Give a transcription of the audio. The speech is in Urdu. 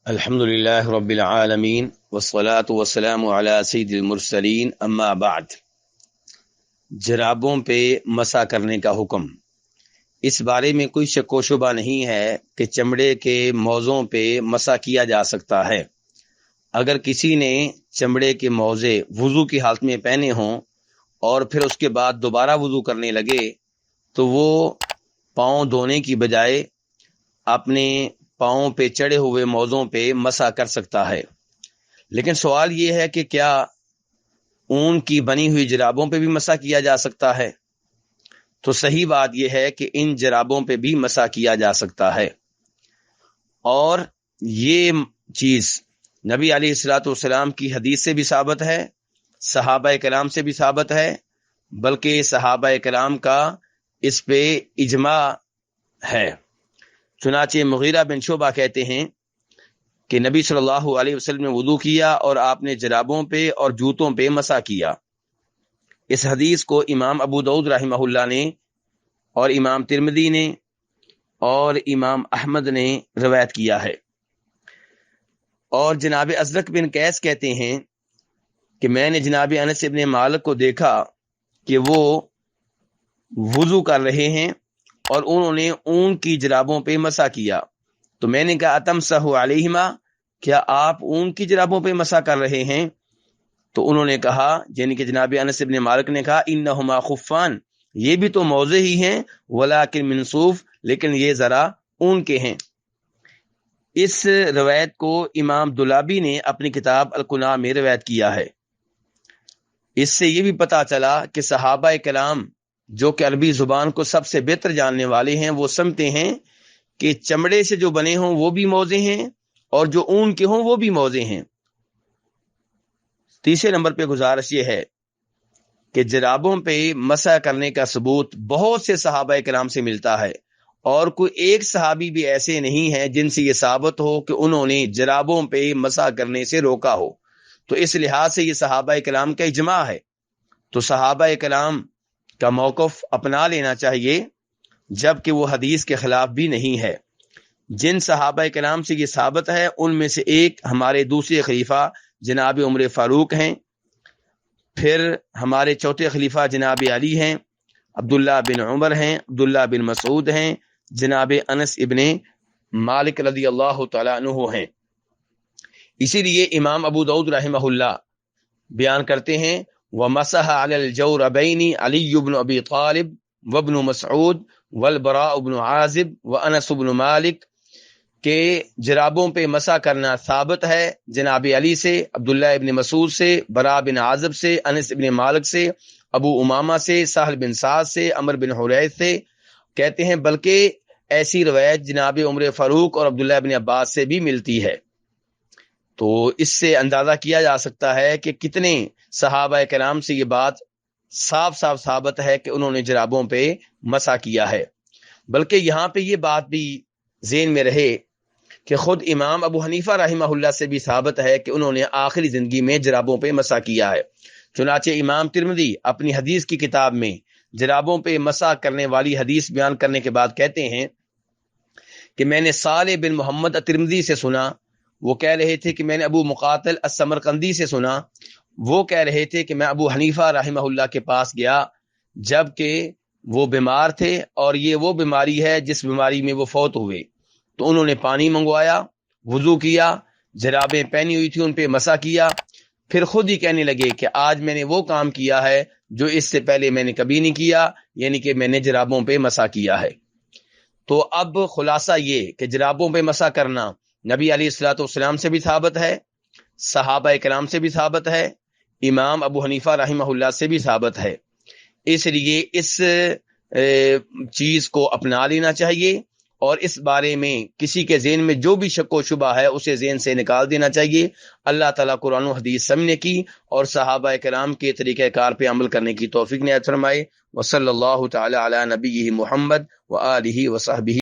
الحمد للہ رب العالمین والصلاة والسلام علی سید المرسلین اما بعد۔ جرابوں پہ مسح کرنے کا حکم، اس بارے میں کوئی شک و شبہ نہیں ہے کہ چمڑے کے موزوں پہ مسح کیا جا سکتا ہے۔ اگر کسی نے چمڑے کے موزے وضو کی حالت میں پہنے ہوں اور پھر اس کے بعد دوبارہ وضو کرنے لگے تو وہ پاؤں دھونے کی بجائے اپنے پاؤں پہ چڑھے ہوئے موزوں پہ مسح کر سکتا ہے۔ لیکن سوال یہ ہے کہ کیا اون کی بنی ہوئی جرابوں پہ بھی مسح کیا جا سکتا ہے؟ تو صحیح بات یہ ہے کہ ان جرابوں پہ بھی مسح کیا جا سکتا ہے، اور یہ چیز نبی علیہ الصلوۃ والسلام کی حدیث سے بھی ثابت ہے، صحابہ کرام سے بھی ثابت ہے، بلکہ صحابہ کرام کا اس پہ اجماع ہے۔ چنانچہ مغیرہ بن شعبہ کہتے ہیں کہ نبی صلی اللہ علیہ وسلم نے وضو کیا اور آپ نے جرابوں پہ اور جوتوں پہ مسح کیا۔ اس حدیث کو امام ابو داؤد رحمہ اللہ نے اور امام ترمذی نے اور امام احمد نے روایت کیا ہے۔ اور جناب ازرق بن قیس کہتے ہیں کہ میں نے جناب انس ابن مالک کو دیکھا کہ وہ وضو کر رہے ہیں اور انہوں نے اون کی جرابوں پہ مسح کیا، تو میں نے کہا اتمسح علیہما، کیا آپ اون کی جرابوں پہ مسح کر رہے ہیں؟ تو انہوں نے کہا، یعنی کہ جناب انس ابن مالک نے کہا انہما خفان، یہ بھی تو موزے ہی ہیں، ولکن من صوف، لیکن یہ ذرا اون کے ہیں۔ اس روایت کو امام دولابی نے اپنی کتاب القناع میں روایت کیا ہے۔ اس سے یہ بھی پتا چلا کہ صحابہ کرام جو کہ عربی زبان کو سب سے بہتر جاننے والے ہیں، وہ سمجھتے ہیں کہ چمڑے سے جو بنے ہوں وہ بھی موزے ہیں اور جو اون کے ہوں وہ بھی موزے ہیں۔ تیسرے نمبر پہ گزارش یہ ہے کہ جرابوں پہ مسح کرنے کا ثبوت بہت سے صحابہ کرام سے ملتا ہے، اور کوئی ایک صحابی بھی ایسے نہیں ہیں جن سے یہ ثابت ہو کہ انہوں نے جرابوں پہ مسح کرنے سے روکا ہو۔ تو اس لحاظ سے یہ صحابہ کرام کا اجماع ہے، تو صحابہ کرام کا موقف اپنا لینا چاہیے، جبکہ وہ حدیث کے خلاف بھی نہیں ہے۔ جن صحابہ کرام سے یہ ثابت ہے ان میں سے ایک ہمارے دوسرے خلیفہ جناب عمر فاروق ہیں، پھر ہمارے چوتھے خلیفہ جناب علی ہیں، عبداللہ بن عمر ہیں، عبداللہ بن مسعود ہیں، جناب انس ابن مالک رضی اللہ تعالیٰ عنہ ہیں۔ اسی لیے امام ابو داؤد رحمہ اللہ بیان کرتے ہیں وَمَسَحَ عَلَى الْجَوْرَبَيْنِ عَلِيُّ بْنُ أَبِي طَالِبٍ وَابْنُ مَسْعُودٍ وَالْبَرَاءُ بْنُ عَازِبٍ وَأَنَسُ بْنُ مالک، کہ جرابوں پہ مسح کرنا ثابت ہے جناب علی سے، عبداللہ ابن مسعود سے، براء بن عازب سے، انس ابن مالک سے، ابو امامہ سے، سہل بن سعد سے، عمر بن حریث سے، کہتے ہیں بلکہ ایسی روایت جناب عمر فاروق اور عبداللہ ابن عباس سے بھی ملتی ہے۔ تو اس سے اندازہ کیا جا سکتا ہے کہ کتنے صحابہ کرام سے یہ بات صاف صاف ثابت ہے کہ انہوں نے جرابوں پہ مسح کیا ہے۔ بلکہ یہاں پہ یہ بات بھی ذہن میں رہے کہ خود امام ابو حنیفہ رحمہ اللہ سے بھی ثابت ہے کہ انہوں نے آخری زندگی میں جرابوں پہ مسح کیا ہے۔ چنانچہ امام ترمذی اپنی حدیث کی کتاب میں جرابوں پہ مسح کرنے والی حدیث بیان کرنے کے بعد کہتے ہیں کہ میں نے صالح بن محمد الترمذی سے سنا، وہ کہہ رہے تھے کہ میں نے ابو مقاتل السمرقندی سے سنا، وہ کہہ رہے تھے کہ میں ابو حنیفہ رحمہ اللہ کے پاس گیا جبکہ وہ بیمار تھے، اور یہ وہ بیماری ہے جس بیماری میں وہ فوت ہوئے، تو انہوں نے پانی منگوایا، وضو کیا، جرابیں پہنی ہوئی تھی ان پہ مسح کیا، پھر خود ہی کہنے لگے کہ آج میں نے وہ کام کیا ہے جو اس سے پہلے میں نے کبھی نہیں کیا، یعنی کہ میں نے جرابوں پہ مسح کیا ہے۔ تو اب خلاصہ یہ کہ جرابوں پہ مسح کرنا نبی علیہ الصلوۃ والسلام سے بھی ثابت ہے، صحابہ کرام سے بھی ثابت ہے، امام ابو حنیفہ رحمہ اللہ سے بھی ثابت ہے۔ اس لیے اس چیز کو اپنا لینا چاہیے، اور اس بارے میں کسی کے ذہن میں جو بھی شک و شبہ ہے اسے ذہن سے نکال دینا چاہیے۔ اللہ تعالیٰ قرآن و حدیث سمجھنے کی اور صحابہ کرام کے طریقہ کار پہ عمل کرنے کی توفیق عنایت فرمائے۔ وصلی اللہ تعالی علی نبیہ محمد وآلہ وصحبہ